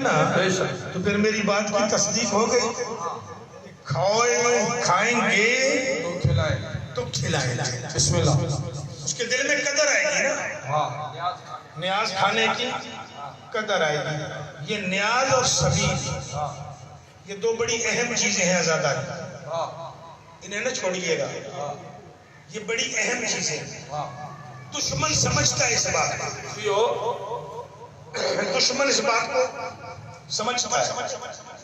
نا تو پھر میری بات کی تصدیق ہو گئی. کھائیں گے تو کھلائیں. بسم اللہ. اس کے دل میں قدر آئے گی نا. نیاز کھانے کی قدر آئے گی. یہ نیاز اور سبیل یہ دو بڑی اہم چیزیں ہیں آزاداری. انہیں نہ چھوڑیے گا. یہ بڑی اہم چیزیں. دشمن سمجھتا ہے اس بات کو. دشمن اس بات کو سمجھتا ہے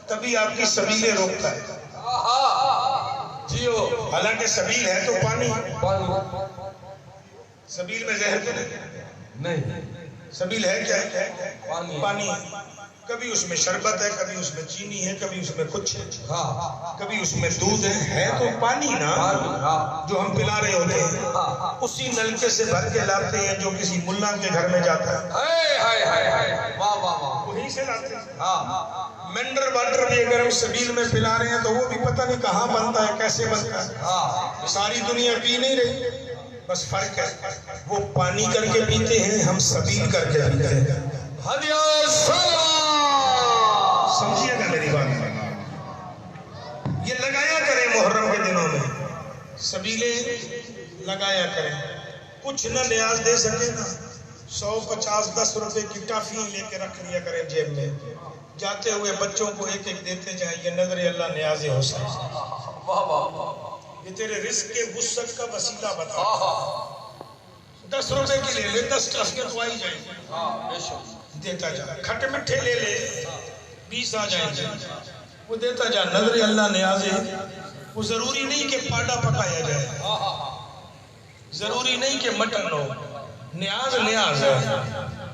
تبھی آپ کی سبیلیں روکتا ہے. حالانکہ سبیل ہے تو پانی. سبیل میں زہر تو نہیں. سبیل ہے کیا ہے؟ پانی. کبھی اس میں شربت ہے, کبھی اس میں چینی ہے, کبھی اس میں کچھ ہے, کبھی اس میں دودھ ہے تو پانی نا جو ہم پلا رہے ہوتے ہیں اسی نلکے سے بھر کے لاتے ہیں جو کسی ملا کے گھر میں جاتا ہے وہیں سے لاتے ہیں. منرل واٹر بھی اگر ہم سبیل میں پلا رہے ہیں تو وہ بھی پتہ نہیں کہاں بنتا ہے, کیسے بنتا ہے. ساری دنیا پی نہیں رہی, بس فرق ہے وہ پانی کر کے پیتے ہیں, ہم سبیل کر کے پیتے ہیں. سمجھیے گا میری بات. یہ لگایا کریں محرم کے دنوں میں, سبیلیں لگایا کریں. کچھ نہ نیاز دے سکے نا 100 50 10 روپے کی ٹافی لے کے رکھ لیا کریں جیب میں. جاتے ہوئے بچوں کو ایک ایک دیتے جائیں. یہ نظر اللہ نیاز حسین, یہ تیرے رزق کے وسعت کا وسیلہ بتا. 10 روپے کی لے لے, 10 ٹافیاں تو آئی جائیں. دیتا جا. کھٹے مٹھے لے لے 20 آ جائیں گے, وہ دیتا جا. نظر اللہ نیاز ہے. وہ ضروری نہیں کہ پاڈا پکایا جائے, ضروری نہیں کہ مٹن ہو. نیاز نیاز ہے,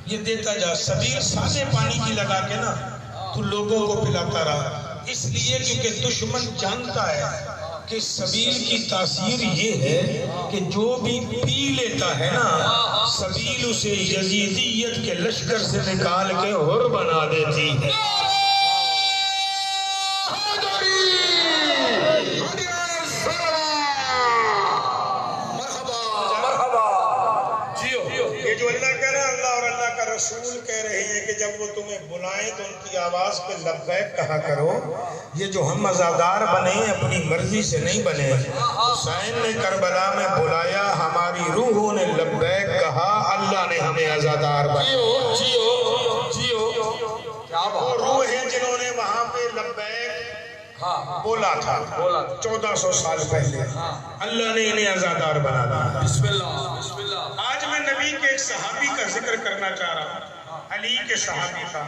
یہ دیتا جا. سبیل سادے پانی کی لگا کے نا تو لوگوں کو پلاتا رہا. اس لیے کیونکہ دشمن جانتا ہے کہ سبیل کی تاثیر یہ ہے کہ جو بھی پی لیتا ہے نا سبیل اسے یزیدیت کے لشکر سے نکال کے حر بنا دیتی ہے. رسول کہہ رہے ہیں کہ جب وہ تمہیں بلائیں تو ان کی آواز پہ لبیک کہا کرو. یہ جو ہم عزادار بنے اپنی مرضی سے نہیں بنے. حسین نے کربلا میں بلایا, ہماری روحوں نے لبیک کہا, اللہ نے ہمیں عزادار بنایا. وہ روح ہیں جنہوں نے وہاں پہ لبیک بولا تھا 1400 سال پہلے. اللہ نے انہیں عزادار بنا دیا. بسم اللہ. آج میں نبی کے ایک صحابی کا ذکر کرنا چاہ رہا ہوں. علی کے صحابی کا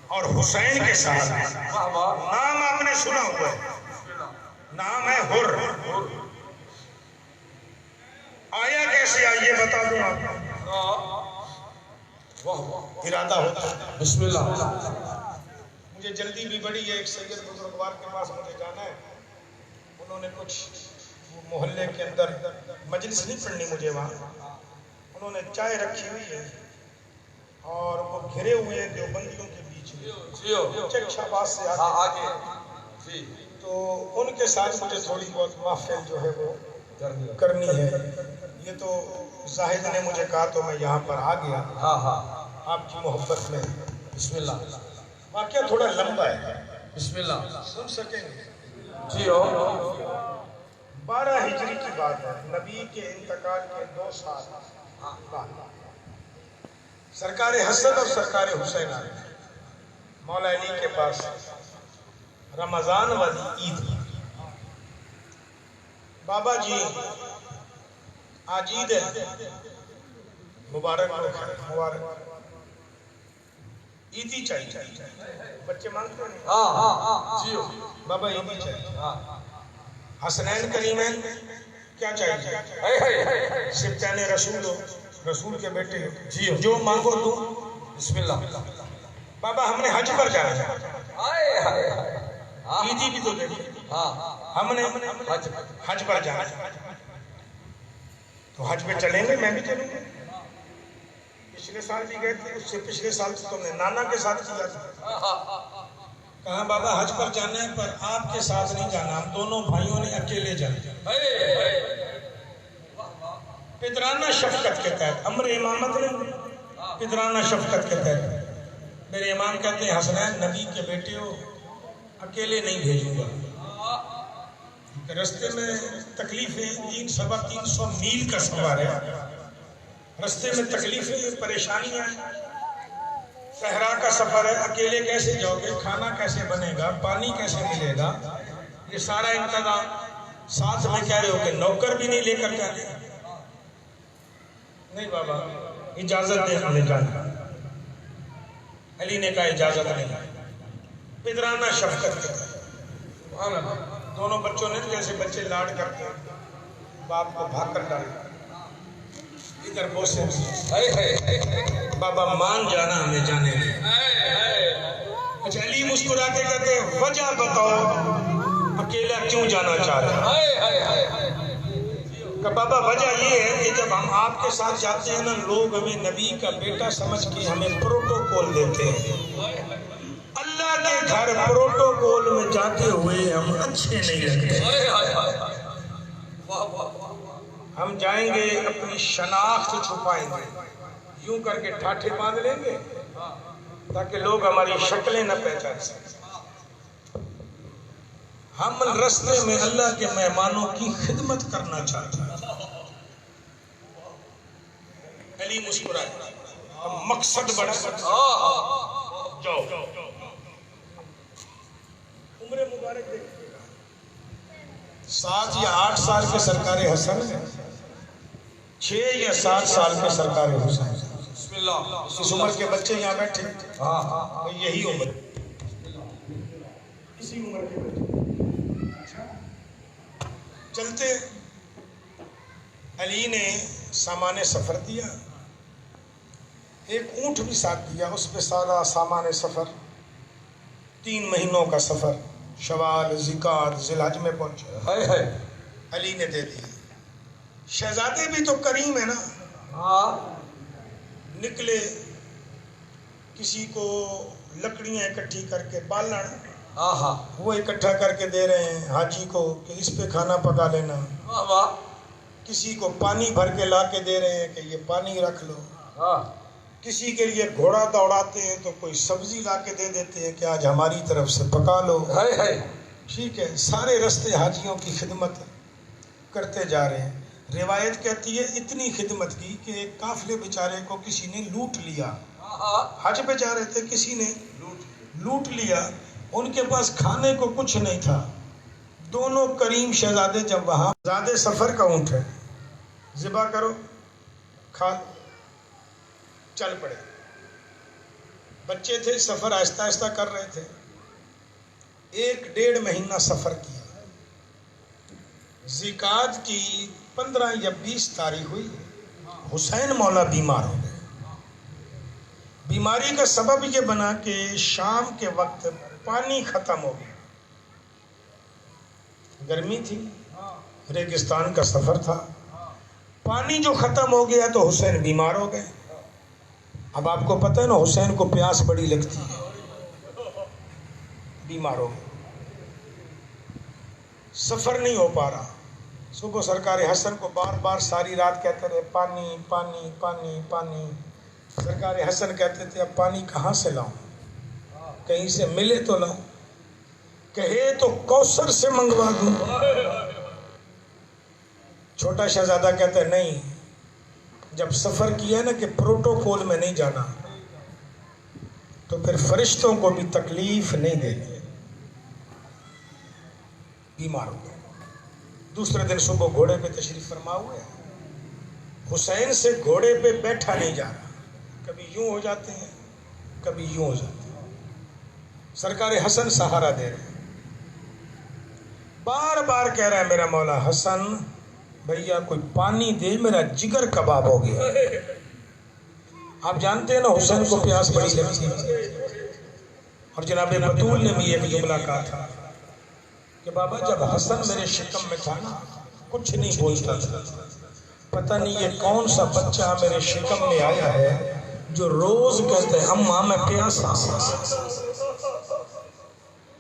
اور حسین کے صحابی. نام آپ نے سنا ہوا ہے, نام ہے حر. آیا کیسے آئیے بتا دوں آپ. ارادہ ہوتا ہے. بسم اللہ. مجھے جلدی بھی بڑی ہے. ایک سید بزرگوار کے پاس مجھے جانا ہے. انہوں نے کچھ محلے کے اندر مجلس نہیں پڑھنی مجھے وہاں. انہوں نے چائے رکھی ہوئی ہے اور وہ گھرے ہوئے ہیں دیوبندیوں کے بیچ میں چک شہباز سے آگے. تو ان کے ساتھ مجھے تھوڑی بہت محفل جو ہے وہ کرنی ہے. یہ تو زاہد نے مجھے کہا تو میں یہاں پر آ گیا آپ کی محبت میں. بسم اللہ. واقعہ تھوڑا لمبا ہے. بسم اللہ. سن سکیں گے؟ 12 ہجری کی بات ہے. نبی کے انتقال کے 2 سال بعد سرکار حسن اور سرکار حسین آئے مولا علی کے پاس. رمضان والی عید. بابا جی آج عید ہے, مبارک مبارک. عیدی چاہیے. بچے مانگتے ہیں بابا عیدی چاہیے. حسنین کریمین کیا چاہیے؟ سبطین رسول ہو, رسول کے بیٹے ہو, جو مانگو تو. بسم اللہ. بابا ہم نے حج پر جانا ہے. عیدی بھی تو دے. ہم نے حج پر جانا ہے تو حج پہ چلیں گے. میں بھی چلوں گا. پچھلے سال بھی گئے تھے, اس سے پچھلے سال تو تم نے نانا کے ساتھ کیا تھا. کہا بابا حج پر جانا ہے پر آپ کے ساتھ نہیں جانا, ہم دونوں بھائیوں نے اکیلے جانا. پدرانہ شفقت کے تحت, امر امامت نے پدرانہ شفقت کے تحت میرے امام کہتے ہیں حسنین نبی کے بیٹے ہو، اکیلے نہیں بھیجوں گا، رستے میں تکلیفیں 300 میل کا سفر ہے، رستے میں تکلیفیں پریشانیاں، صحرا کا سفر ہے، اکیلے کیسے جاؤ گے، کھانا کیسے بنے گا، پانی کیسے ملے گا، یہ سارا انتظام ساتھ میں کہہ رہے ہو کہ نوکر بھی نہیں لے کر جاتے؟ نہیں بابا اجازت دے ہمیں جانا۔ علی نے کہا اجازت نہیں، پدرانہ شفقت کرتا، دونوں بچوں نے جیسے بچے لاڈ کرتے ہیں، باپ کو بھاگ کر ڈالے، ادھر بوسے، بابا مان جانا ہمیں جانے دے۔ اچھا علی مسکرا کے کہتے ہیں وجہ بتاؤ اکیلا کیوں جانا چاہ رہے ہیں؟ کہ بابا وجہ یہ ہے کہ جب ہم آپ کے ساتھ جاتے ہیں نا، لوگ ہمیں نبی کا بیٹا سمجھ کے ہمیں پروٹوکول دیتے ہیں، اللہ کے گھر پروٹوکول میں جاتے ہوئے ہم اچھے نہیں لگتے، ہم جائیں گے اپنی شناخت چھپائیں گے، یوں کر کے ٹھاٹھے باندھ لیں گے تاکہ لوگ ہماری شکلیں نہ پہچان سکیں۔ ہم رستے میں اللہ کے مہمانوں کی خدمت کرنا چاہتے ہیں۔ علی مسکرائے، اب مقصد بڑا جاؤ عمر مبارک دیکھیے، 7 یا 8 سال کے سرکار حسن، 6 یا 7 سال کے سرکار حسین، اس عمر کے بچے یہاں بیٹھے، یہی عمر، اسی عمر کے بچے چلتے۔ علی نے سامان سفر دیا، ایک اونٹ بھی ساتھ دیا، اس پہ سارا سامان سفر، 3 مہینوں کا سفر، شوال ذیقعد ذوالحج میں پہنچے، علی نے دے دی۔ شہزادے بھی تو کریم ہے نا، نکلے، کسی کو لکڑیاں اکٹھی کر کے بالن وہ اکٹھا کر کے دے رہے ہیں حاجی کو کہ اس پہ کھانا پکا لینا، کسی کو پانی بھر کے لا کے دے رہے ہیں کہ یہ پانی رکھ لو، کسی کے لیے گھوڑا دوڑاتے ہیں تو کوئی سبزی لا کے دے دیتے ہیں کہ آج ہماری طرف سے پکا لو، ٹھیک ہے، سارے رستے حاجیوں کی خدمت کرتے جا رہے ہیں۔ روایت کہتی ہے اتنی خدمت کی کہ ایک قافلے بیچارے کو کسی نے لوٹ لیا، حج پہ جا رہے تھے، کسی نے لوٹ لیا، ان کے پاس کھانے کو کچھ نہیں تھا، دونوں کریم شہزادے جب وہاں، زیادہ سفر کا اونٹ ہے، ذبح کرو کھا، چل پڑے، بچے تھے، سفر آہستہ آہستہ کر رہے تھے، 1-1.5 مہینہ سفر کیا، ذیقعد کی 15 یا 20 تاریخ ہوئی، حسین مولا بیمار ہو گئے۔ بیماری کا سبب یہ بنا کہ شام کے وقت پانی ختم ہو گیا، گرمی تھی، ریگستان کا سفر تھا، پانی جو ختم ہو گیا تو حسین بیمار ہو گئے۔ اب آپ کو پتہ ہے نا حسین کو پیاس بڑی لگتی ہے، بیمار ہو گئے، سفر نہیں ہو پا رہا۔ صبح سرکار حسن کو بار بار ساری رات کہتے رہے پانی پانی پانی پانی، سرکار حسن کہتے تھے اب پانی کہاں سے لاؤں، کہیں سے ملے تو لاؤں، کہے تو کوثر سے منگوا دوں۔ چھوٹا شہزادہ کہتا ہے نہیں، جب سفر کیا نا کہ پروٹوکول میں نہیں جانا تو پھر فرشتوں کو بھی تکلیف نہیں دینی، بیمار ہو گئے۔ دوسرے دن صبح گھوڑے پہ تشریف فرما ہوئے، حسین سے گھوڑے پہ بیٹھا نہیں جا رہا، کبھی یوں ہو جاتے ہیں کبھی یوں ہو جاتے ہیں، سرکار حسن سہارا دے رہے ہیں، بار بار کہہ رہا ہے میرا مولا حسن بھیا کوئی پانی دے، میرا جگر کباب ہو گیا۔ آپ جانتے ہیں نا حسین کو پیاس بڑی لگتی ہے، اور جناب بطول نے بھی ایک جملہ کہا تھا کہ بابا جب حسن میرے شکم میں تھا نا کچھ نہیں بولتا تھا، پتہ نہیں یہ کون سا بچہ میرے شکم میں آیا ہے جو روز کہتے ہیں اماں میں پیاسا۔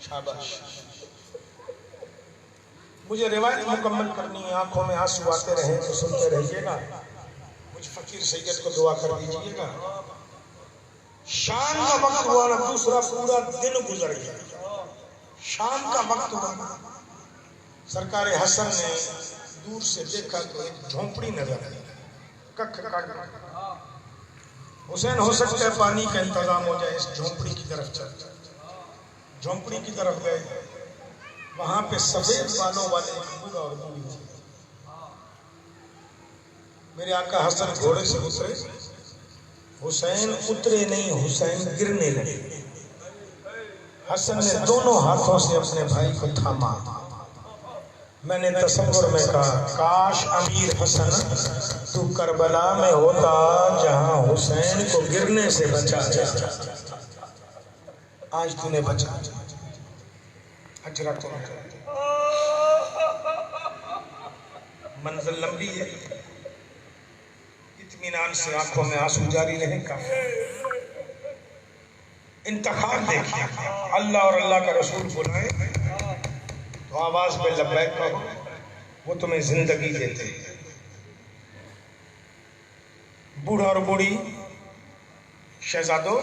شاباش، مجھے روایت مکمل کرنی ہے، آنکھوں میں آنسو آتے رہے تو سنتے رہیے گا، مجھ فقیر سید کو دعا کر دیجیے گا۔ شام کا وقت ہوا نا، دوسرا پورا دن گزر گیا، شام کا وقت ہوا، سرکار حسن نے دور سے دیکھا تو ایک جھونپڑی نظر آئی، ککھ کاٹ۔ حسین ہو سکتا ہے پانی کا انتظام ہو جائے، اس جھونپڑی کی طرف چل جائے، جھونپڑی کی طرف گئے، وہاں پہ سفید بالوں والے ایک بوڑھا اور بوڑھی تھی۔ میرے آقا حسن گھوڑے سے اترے، حسین اترے نہیں، حسین گرنے لگے۔ حسن نے دونوں ہاتھوں سے اپنے بھائی کو تھاما۔ میں نے تصور میں کہا کاش امیر حسن تو کربلا میں ہوتا جہاں حسین کو گرنے سے بچا جاتا، آج تو نے بچا اجرا تو منزل لمبی ہے، اطمینان سے آنکھوں میں آنسو جاری رہے کا انتخاب دیکھیے، اللہ اور اللہ کا رسول بلائے تو آواز میں لبیک کہو، وہ تمہیں زندگی دیتے ہیں۔ بوڑھا اور بوڑھی شہزادو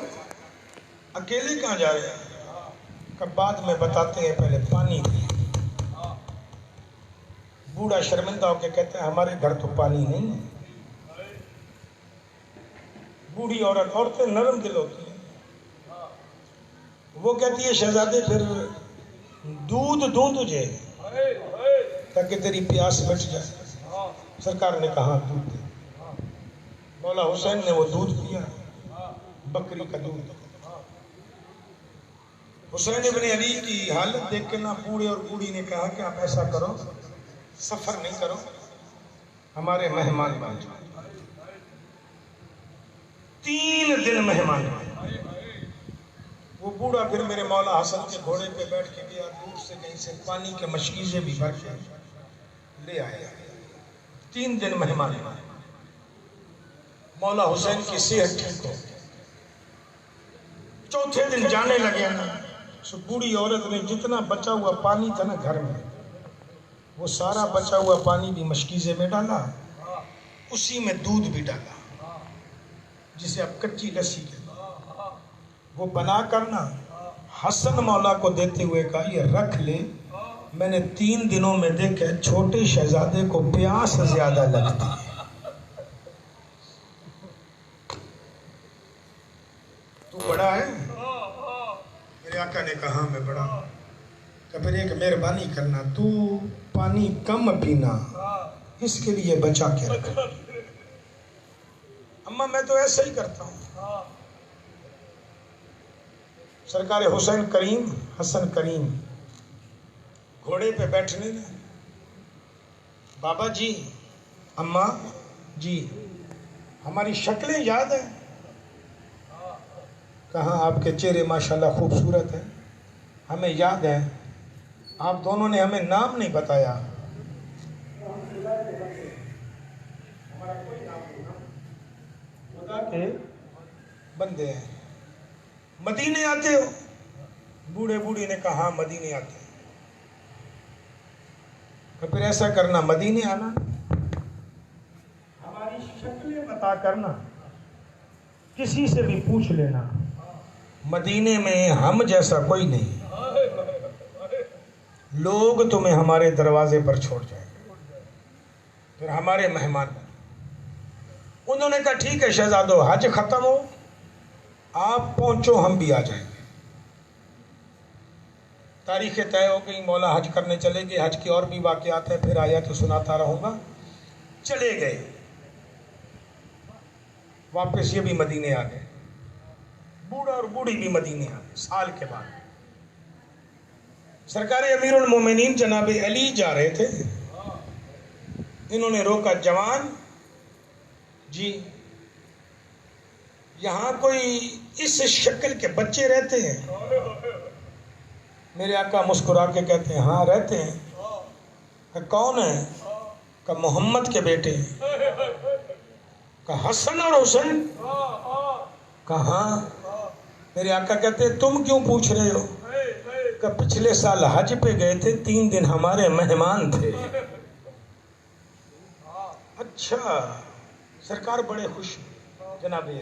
اکیلے کہاں جا رہے ہیں؟ کب بعد میں بتاتے ہیں، پہلے پانی دے۔ بوڑھا شرمندہ ہو کے کہتا ہے ہمارے گھر تو پانی نہیں ہے۔ بوڑھی عورتیں نرم دل ہوتی ہیں، وہ کہتی ہے شہزادے پھر دودھ دوں تجھے تاکہ تیری پیاس مٹ جائے۔ سرکار نے کہا دودھ دے۔ مولا حسین نے وہ دودھ پیا، بکری کا دودھ۔ حسین ابن علی کی حالت دیکھ کے نہ بوڑھے اور بوڑھی نے کہا کہ آپ ایسا کرو، سفر نہیں کرو، ہمارے مہمان بن جاؤ۔ 3 دن مہمان بن۔ وہ بوڑھا پھر میرے مولا حسن کے گھوڑے پہ بیٹھ کے گیا، دور سے کہیں سے پانی کے مشکیزیں بھی بھر کے لے آیا۔ 3 دن مہمان بن۔ مولا حسین کی صحت ٹھیک ہو، 4تھے دن جانے لگے نا، سو بوڑھی عورت نے جتنا بچا ہوا پانی تھا نا گھر میں، وہ سارا بچا ہوا پانی بھی مشکیزے میں ڈالا، اسی میں دودھ بھی ڈالا، جسے اب کچی لسی کہتے ہیں، وہ بنا کر نا حسن مولا کو دیتے ہوئے کہا یہ رکھ لے، میں نے 3 دنوں میں دیکھا چھوٹے شہزادے کو پیاس زیادہ لگتی ہے۔ تو بڑا ہے؟ میرے آقا نے کہا میں بڑا ہوں۔ کہ پھر ایک مہربانی کرنا، تو پانی کم پینا، اس کے لیے بچا کے رکھ۔ اماں میں تو ایسا ہی کرتا ہوں۔ سرکار حسین کریم، حسن کریم گھوڑے پہ بیٹھنے لگے۔ بابا جی، اماں جی، ہماری شکلیں یاد ہیں؟ کہاں آپ کے چہرے ماشاءاللہ خوبصورت ہیں، ہمیں یاد ہے، آپ دونوں نے ہمیں نام نہیں بتایا۔ خدا کے بندے ہیں، مدینے آتے ہو؟ بوڑھے بوڑھی نے کہا ہاں مدینے آتے ہیں۔ تو پھر ایسا کرنا، مدینے آنا، ہماری شکلیں بتا کرنا، کسی سے بھی پوچھ لینا، مدینے میں ہم جیسا کوئی نہیں، لوگ تمہیں ہمارے دروازے پر چھوڑ جائیں گے، پھر ہمارے مہمان بن۔ انہوں نے کہا ٹھیک ہے شہزادو، حج ختم ہو، آپ پہنچو، ہم بھی آ جائیں گے۔ تاریخیں طے ہو گئی، مولا حج کرنے چلے گئے، حج کے اور بھی واقعات ہیں، پھر آیا تو سناتا رہوں گا۔ چلے گئے، واپس یہ بھی مدینے آ گئے، بوڑھا اور بوڑھی بھی مدینے آ گئے۔ سال کے بعد سرکار امیر المومنین جناب علی جا رہے تھے، انہوں نے روکا، جوان جی یہاں کوئی اس شکل کے بچے رہتے ہیں؟ میرے آقا مسکرا کے کہتے ہیں ہاں رہتے ہیں۔ کہ کون ہے؟ کہ محمد کے بیٹے۔ کہ حسن اور حسین؟ کہ ہاں۔ میرے آقا کہتے ہیں تم کیوں پوچھ رہے ہو؟ کہ پچھلے سال حج پہ گئے تھے، 3 دن ہمارے مہمان تھے۔ اچھا، سرکار بڑے خوش جناب علی،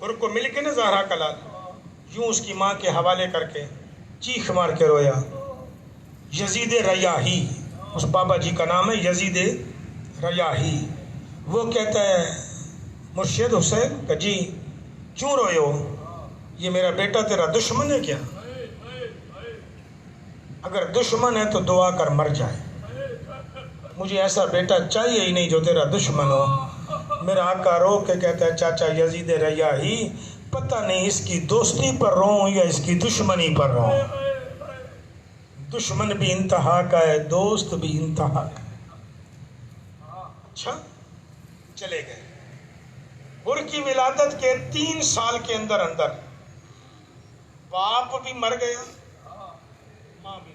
اور کو مل کے نا زہرا کا لال یوں اس کی ماں کے حوالے کر کے چیخ مار کے رویا. یزید ریاحی اس بابا جی کا نام ہے یزید ریاحی. وہ کہتا ہے مرشد حسین کہ جی کیوں روئے ہو؟ یہ میرا بیٹا تیرا دشمن ہے کیا؟ اگر دشمن ہے تو دعا کر مر جائے. مجھے ایسا بیٹا چاہیے ہی نہیں جو تیرا دشمن ہو. میرا آقا رو کے کہتا ہے چاچا یزید ریاحی پتہ نہیں اس کی دوستی پر رو یا اس کی دشمنی پر رو. دشمن بھی انتہا کا ہے، دوست بھی انتہا کا. اچھا چلے گئے. اور کی ولادت کے 3 سال کے اندر باپ بھی مر گیا، ماں بھی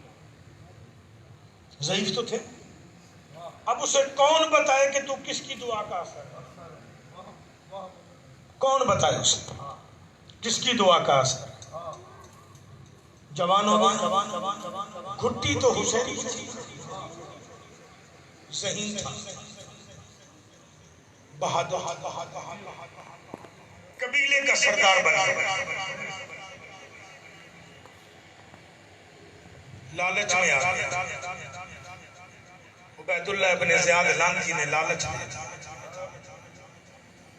ضعیف تو تھے. اب اسے کون بتائے کہ تو کس کی دعا کا اثر ہے؟ کون بتائے اسے کس کی دعا کا اثر؟ جوانوں گھٹی تو حسین کی تھی، ذہین تھا، بہادر قبیلے کا سردار بنا. لالچ میں آ گیا. عبید اللہ ابن زیاد لانتی نے لالچ میں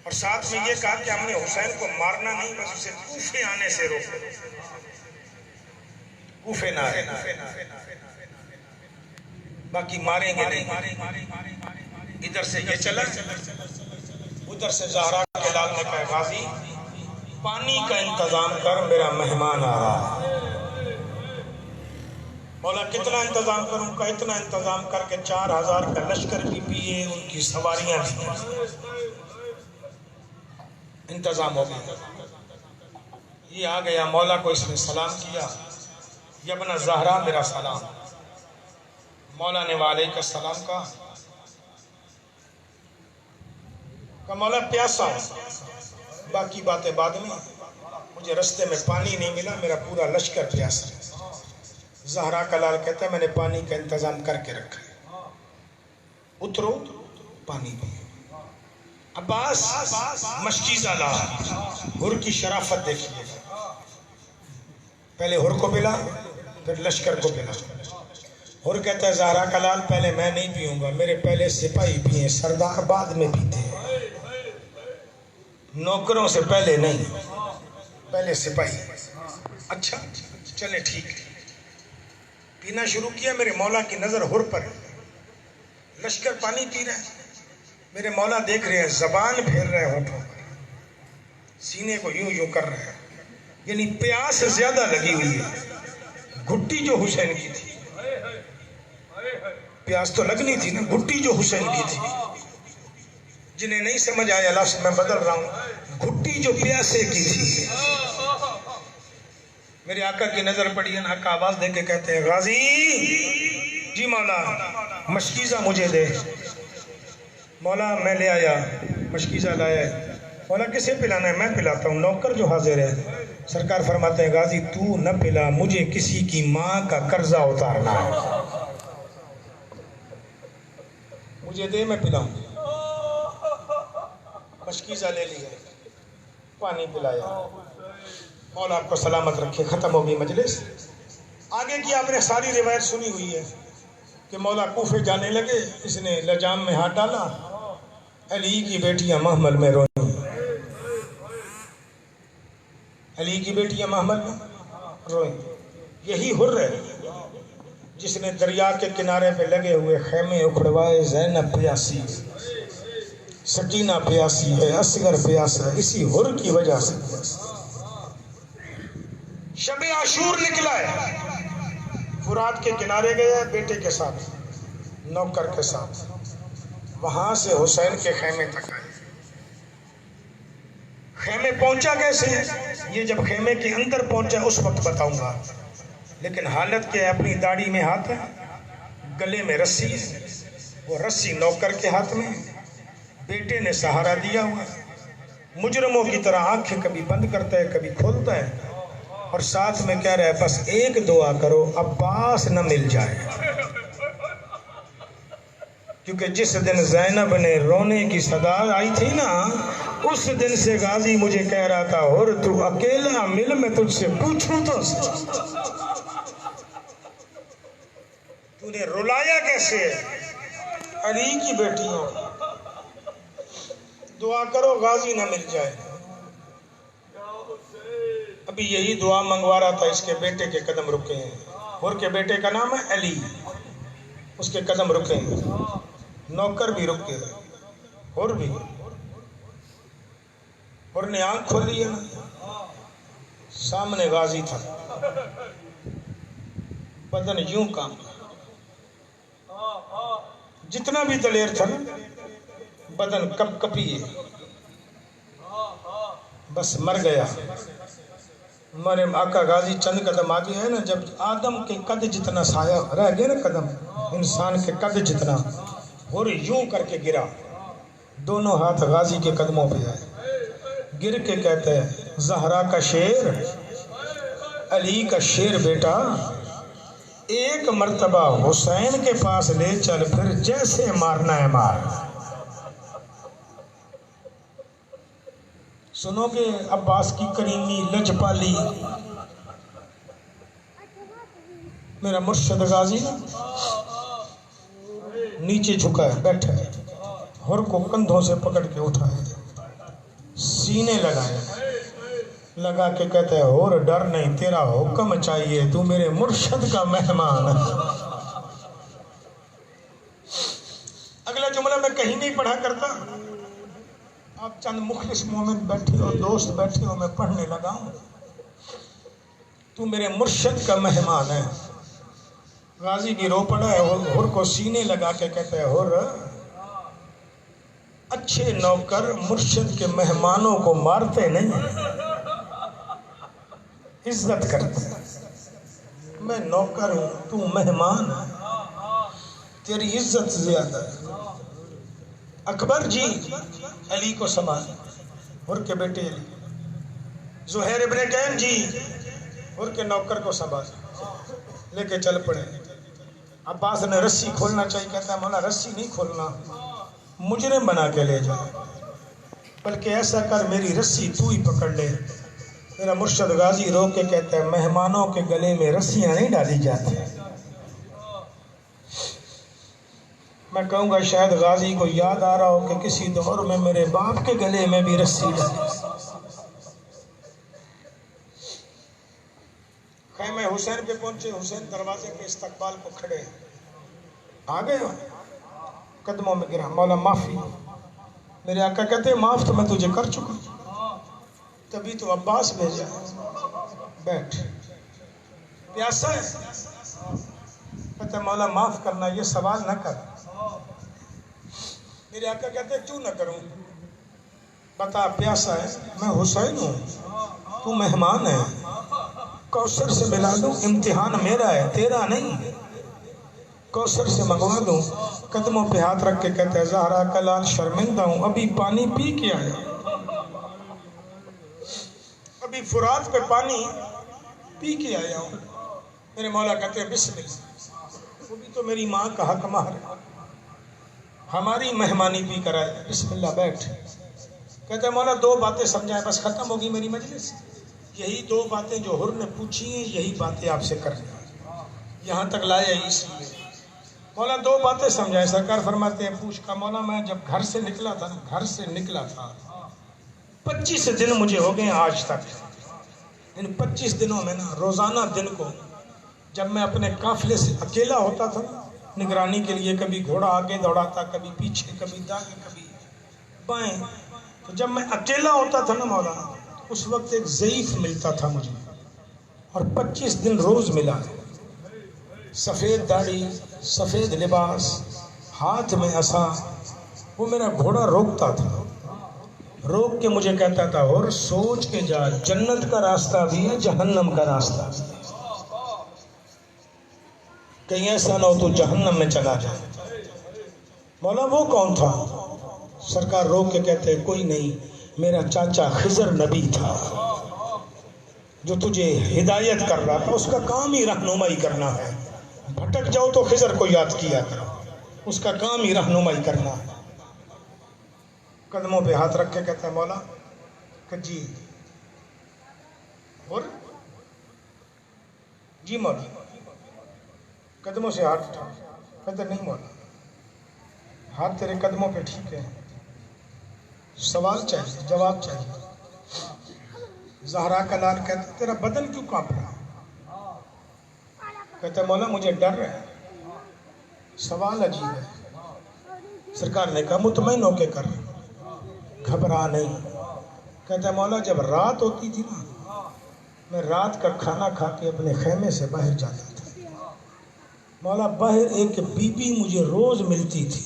اور ساتھ میں یہ کہا کہ ہم نے حسین کو مارنا نہیں، بس اسے کوفے آنے سے روکو. کوفے نہ آئے، باقی ماریں گے نہیں. ادھر سے یہ چلا، ادھر سے زہرا کے لال نے کہا غازی پانی کا انتظام کر، میرا مہمان آ رہا ہے. مولا کتنا انتظام کروں؟ کا اتنا انتظام کر کے 4000 کا لشکر بھی پیے، ان کی سواریاں بھی. انتظام ہو گیا. یہ آ گیا، مولا کو اس نے سلام کیا، یبن زہرا میرا سلام. مولا نے وعلیکم السلام کہا کہ مولا پیاسا ہوں، باقی باتیں بعد میں، مجھے رستے میں پانی نہیں ملا، میرا پورا لشکر پیاسا ہے. زہرا کا لال کہتا ہے میں نے پانی کا انتظام کر کے رکھا ہے، اترو پانی پی. عباس مشکیزہ لا. ہر کی شرافت دیکھیے، پہلے ہر کو پلا پھر لشکر کو پلا. ہر کہتا ہے زہرا کا لال پہلے میں نہیں پیوں گا، میرے پہلے سپاہی پیئے، سردار بعد میں پیتے ہیں، نوکروں سے پہلے نہیں، پہلے سپاہی. اچھا چلے ٹھیک. پینا شروع کیا. میرے مولا کی نظر ہر پر ہے. لشکر پانی پی رہے ہیں، میرے مولا دیکھ رہے ہیں، زبان پھیر رہے ہونٹوں پر، سینے کو یوں یوں کر رہے ہیں، یعنی پیاس زیادہ لگی ہوئی ہے. گھٹی جو حسین کی تھی، پیاس تو لگنی تھی نا، گھٹی جو حسین کی تھی. جنہیں نہیں سمجھ آیا لفظ میں بدل رہا ہوں، گھٹی جو پیاسے کی تھی. میرے آقا کی نظر پڑی ہے، آقا آواز دے کے کہتے ہیں غازی جی مولا مشکیزہ مجھے دے. مولا میں لے آیا، مشکیزہ لایا. مولا کسے پلانا ہے؟ میں پلاتا ہوں، نوکر جو حاضر ہے. سرکار فرماتے ہیں غازی تو نہ پلا، مجھے کسی کی ماں کا قرضہ اتارنا ہے، مجھے دے میں پلاؤں. مشکیزہ لے لیا، پانی پلایا. مولا آپ کو سلامت رکھے. ختم ہوگی مجلس. آگے کی آپ نے ساری روایت سنی ہوئی ہے کہ مولا کوفے جانے لگے، اس نے لجام میں ہاتھ ڈالا، علی کی بیٹیاں محمل میں روئیں. علی کی بیٹیاں محمل میں روئیں. یہی حر ہے جس نے دریا کے کنارے پہ لگے ہوئے خیمے اکھڑوائے. زینب پیاسی، سکینہ پیاسی ہے، اصغر پیاسا ہے، اسی حر کی وجہ سے. شب عاشور نکلا ہے، فرات کے کنارے گیا بیٹے کے ساتھ، نوکر کے ساتھ. وہاں سے حسین کے خیمے تک آئے. خیمے پہنچا کیسے؟ یہ جب خیمے کے اندر پہنچا اس وقت بتاؤں گا، لیکن حالت کے اپنی داڑھی میں ہاتھ ہے، گلے میں رسی ہے، وہ رسی نوکر کے ہاتھ میں، بیٹے نے سہارا دیا ہوا. مجرموں کی طرح آنکھیں کبھی بند کرتا ہے کبھی کھولتا ہے، اور ساتھ میں کہہ رہا ہے بس ایک دعا کرو عباس نہ مل جائے. کیونکہ جس دن زینب نے رونے کی صدا آئی تھی نا، اس دن سے غازی مجھے کہہ رہا تھا اور تو اکیلا مل میں تجھ سے پوچھوں تو تو نے رلایا کیسے ہے؟ علی کی بیٹی ہو، دعا کرو غازی نہ مل جائے۔ ابھی یہی دعا منگوا رہا تھا، اس کے بیٹے کے قدم رکے ہیں، اور کے بیٹے کا نام ہے علی، اس کے قدم رکے ہیں، نوکر بھی رکے ہیں، اور بھی، اور نے آنکھ کھولی ہے، سامنے غازی تھا، بدن یوں کام، جتنا بھی دلیر تھا نا بدن کپ کپی ہے، بس مر گیا۔ ہمارے آقا غازی چند قدم آگے ہے نا، جب آدم کے قد جتنا سایہ رہ گیا نا قدم، انسان کے قد جتنا، اور یوں کر کے گرا، دونوں ہاتھ غازی کے قدموں پہ آئے، گر کے کہتے ہیں زہرا کا شیر، علی کا شیر بیٹا، ایک مرتبہ حسین کے پاس لے چل، پھر جیسے مارنا ہے مار۔ سنو گے عباس کی کریمی لجپالی، میرا مرشد غازی نا نیچے جھکا ہے، بیٹھا ہے، ہر کو کندھوں سے پکڑ کے اٹھائے، سینے لگائے، لگا کے کہتے ہیں اور ڈر نہیں، تیرا حکم چاہیے، تو میرے مرشد کا مہمان ہے۔ اگلا جملہ میں کہیں نہیں پڑھا کرتا، آپ چند مخلص مومن بیٹھے ہو، دوست بیٹھے ہو، میں پڑھنے لگا ہوں، تو میرے مرشد کا مہمان ہے۔ غازی بھی رو پڑا ہے، اور کو سینے لگا کے کہتے ہیں اور اچھے نوکر مرشد کے مہمانوں کو مارتے نہیں، عزت کرتے ہیں۔ میں نوکر ہوں، تو مہمان ہے، تیری عزت زیادہ ہے۔ اکبر جی علی کو سنبھال، اور کے بیٹے علی، زہیر ابن کین جی اور کے نوکر کو سنبھال، لے کے چل پڑے۔ عباس نے رسی کھولنا چاہیے، کہتا ہے مولا رسی نہیں کھولنا، مجرم بنا کے لے جا، بلکہ ایسا کر میری رسی تو ہی پکڑ لے۔ میرا مرشد غازی رو کے کہتا ہے مہمانوں کے گلے میں رسیاں نہیں ڈالی جاتی۔ میں کہوں گا شاید غازی کو یاد آ رہا ہو کہ کسی دور میں میرے باپ کے گلے میں بھی رسی ڈالی۔ خیمہ حسین پہ پہنچے، حسین دروازے پہ استقبال کو کھڑے، آ گئے ہو، قدموں میں گرا، مولا معافی۔ میرے آقا کہتے ہیں معاف تو میں تجھے کر چکا، تبھی تو عباس بھیجا، بیٹھ، پیاسا ہے، کہتے ہیں مولا معاف کرنا، یہ سوال نہ کر۔ میرے آقا کہتے ہیں کیوں نہ کروں، بتا پیاسا ہے، میں حسین ہوں، تو مہمان ہے، کوثر سے ملا دوں، امتحان میرا ہے تیرا نہیں، کوثر سے منگوا دوں۔ قدموں پہ ہاتھ رکھ کے کہتے ہیں زہرا کا لال شرمندہ ہوں، ابھی پانی پی کے آیا، ابھی فرات پہ پانی پی کے آیا ہوں۔ میرے مولا کہتے ہیں بسم اللہ، وہ بھی تو میری ماں کا حق مہر ہے، ہماری مہمانی بھی کرائے، بسم اللہ بیٹھ۔ کہتے ہیں مولا دو باتیں سمجھائیں، بس ختم ہوگی میری مجلس، یہی دو باتیں جو حر نے پوچھی ہیں یہی باتیں آپ سے کرنی ہیں، یہاں تک لائے اس لیے۔ مولا دو باتیں سمجھائیں، سرکار فرماتے ہیں پوچھ کا مولا میں جب گھر سے نکلا تھا، 25 دن مجھے ہو گئے آج تک، ان 25 دنوں میں نا روزانہ دن کو جب میں اپنے قافلے سے اکیلا ہوتا تھا نگرانی کے لیے، کبھی گھوڑا آگے دوڑاتا، کبھی پیچھے، کبھی دائیں کبھی بائیں، تو جب میں اکیلا ہوتا تھا نا مولا، اس وقت ایک ضعیف ملتا تھا مجھے، اور 25 دن روز ملا، سفید داڑھی، سفید لباس، ہاتھ میں عصا، وہ میرا گھوڑا روکتا تھا، روک کے مجھے کہتا تھا اور سوچ کے جا، جنت کا راستہ بھی ہے، جہنم کا راستہ بھی ہے، کہیں ایسا نہ ہو تو جہنم میں چلا جائے۔ مولا وہ کون تھا؟ سرکار روک کے کہتے ہیں کوئی نہیں، میرا چاچا خضر نبی تھا جو تجھے ہدایت کر رہا تھا، اس کا کام ہی رہنمائی کرنا ہے، بھٹک جاؤ تو خضر کو یاد کیا کرو، اس کا کام ہی رہنمائی کرنا ہے۔ قدموں پہ ہاتھ رکھ کے کہتا ہے مولا کہ جی، اور جی مولا، قدموں سے ہاتھ اٹھا، کہتا نہیں مولا، ہاتھ تیرے قدموں پہ ٹھیک ہے، سوال چاہیے، جواب چاہیے۔ زہرا کا لال کہتا تیرا بدن کیوں کانپ رہا ہے؟ کہتا مولا مجھے ڈر ہے۔ سوال عجیب ہے۔ سرکار نے کہا مطمئن ہو کے کر، گھبرا نہیں۔ کہتا مولا جب رات ہوتی تھی نا، میں رات کا کھانا کھا کے اپنے خیمے سے باہر جاتا تھا، مولا باہر ایک بی بی مجھے روز ملتی تھی،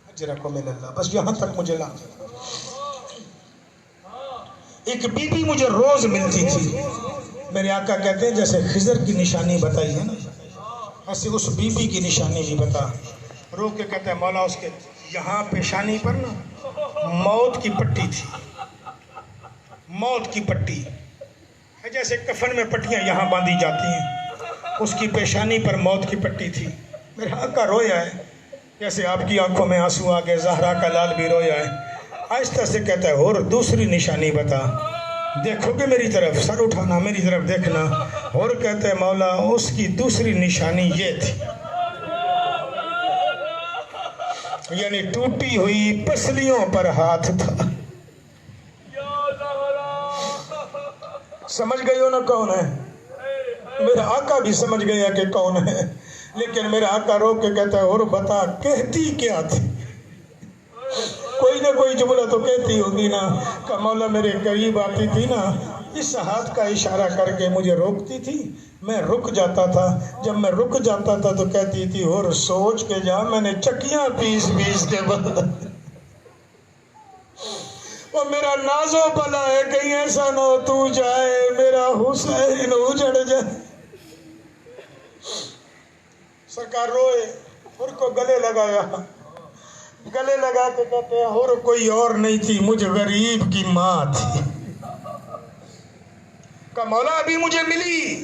اجرکم من اللہ، بس یہاں تک مجھے لا، ایک بی بی مجھے روز ملتی تھی۔ میرے آقا کہتے ہیں جیسے خضر کی نشانی بتائی ہے نا، ایسے اس بی بی کی نشانی بھی بتا۔ رو کے کہتے ہیں مولا اس کے یہاں پیشانی پر نا موت کی پٹی تھی، موت کی پٹی ہے، جیسے کفن میں پٹیاں یہاں باندھی جاتی ہیں، اس کی پیشانی پر موت کی پٹی تھی۔ میرے آقا رویا ہے جیسے آپ کی آنکھوں میں آنسو آ گئے، زہرا کا لال بھی رویا ہے۔ آہستہ سے کہتا ہے اور دوسری نشانی بتا، دیکھو کہ میری طرف، سر اٹھانا میری طرف دیکھنا۔ اور کہتے ہیں مولا اس کی دوسری نشانی یہ تھی، یعنی ٹوٹی ہوئی پسلیوں پر ہاتھ تھا۔ سمجھ گئے ہو نا کون ہے؟ میرا آقا بھی سمجھ گیا کہ کون ہے، لیکن میرا آقا رو کے کہتا ہے اور بتا کہتی کیا تھی؟ کوئی نہ کوئی جملہ تو کہتی ہوگی نا، کہ مولا میرے قریب آتی تھی نا، اس ہاتھ کا اشارہ کر کے مجھے روکتی تھی، میں رک جاتا تھا، جب میں رک جاتا تھا تو کہتی تھی اور سوچ کے جا میں نے چکیاں پیس پیس کے بدلا، وہ میرا نازو بلا ہے کہیں ایسا نہ ہو تو جائے میرا حسین اجڑ جائے۔ سرکار روئے، اور کو گلے لگایا، گلے لگا کے کہتے ہیں اور کوئی اور نہیں تھی، مجھے غریب کی ماں تھی۔ کہ مولا ابھی مجھے ملی،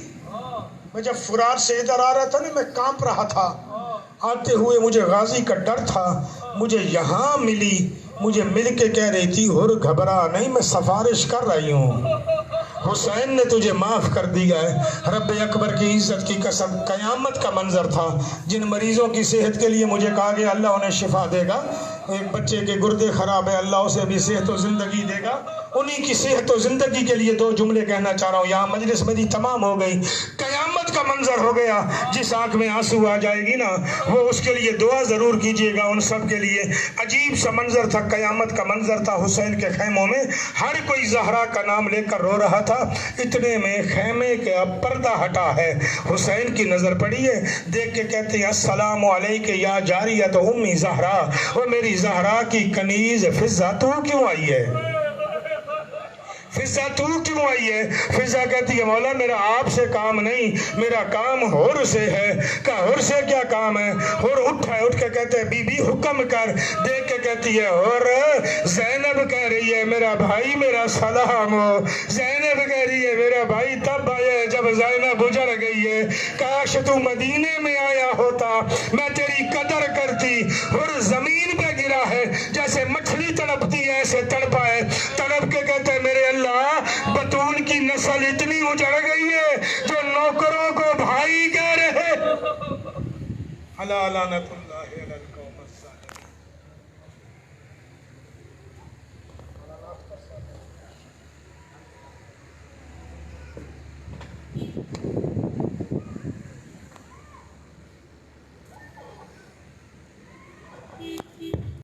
میں جب فرات سے ادھر آ رہا تھا نا میں کانپ رہا تھا، آتے ہوئے مجھے غازی کا ڈر تھا، مجھے یہاں ملی، مجھے مل کے کہہ رہی تھی اور گھبرا نہیں، میں سفارش کر رہی ہوں، حسین نے تجھے معاف کر دیا ہے۔ رب اکبر کی عزت کی قسم، قیامت کا منظر تھا۔ جن مریضوں کی صحت کے لیے مجھے کہا گیا اللہ انہیں شفا دے گا، ایک بچے کے گردے خراب ہے اللہ اسے بھی صحت و زندگی دے گا، انہی کی صحت و زندگی کے لیے دو جملے کہنا چاہ رہا ہوں، یہاں مجلس میری تمام ہو گئی، قیامت کا منظر ہو گیا، جس آنکھ میں آنسو آ جائے گی نا وہ اس کے لیے دعا ضرور کیجئے گا، ان سب کے لیے۔ عجیب سا منظر تھا، قیامت کا منظر تھا، حسین کے خیموں میں ہر کوئی زہرا کا نام لے کر رو رہا تھا، اتنے میں خیمے کا پردہ ہٹا ہے، حسین کی نظر پڑی ہے، دیکھ کے کہتے ہیں السلام علیک یا جاریت امی زہرا، وہ میری زہرا کی کنیز فضہ تو کیوں آئی ہے؟ فضہ تو کیوں آئی ہے؟ فضہ کہتی ہے مولا میرا آپ سے کام نہیں، میرا کام حور سے ہے۔ کہا حور سے کیا کام ہے؟ حور اٹھا ہے، اٹھ کے کہتے ہیں بی بی حکم کر، دیکھ کے کہتی ہے حور زینب کہہ رہی ہے میرا بھائی میرا سلام ہو، زینب کہہ رہی ہے میرا بھائی تب آیا جب زینب اجڑ گئی ہے، کاش تو مدینے میں آیا ہوتا میں تیری قدر کرتی۔ حور زمین پہ گرا ہے جیسے مچھلی تڑپتی ہے ایسے تڑپا ہے، تڑپ کے کہتے ہیں میرے اللہ بطول کی نسل اتنی اجڑ گئی ہے جو نوکروں کو بھائی کہہ رہے۔ اللہ لعنت اللہ۔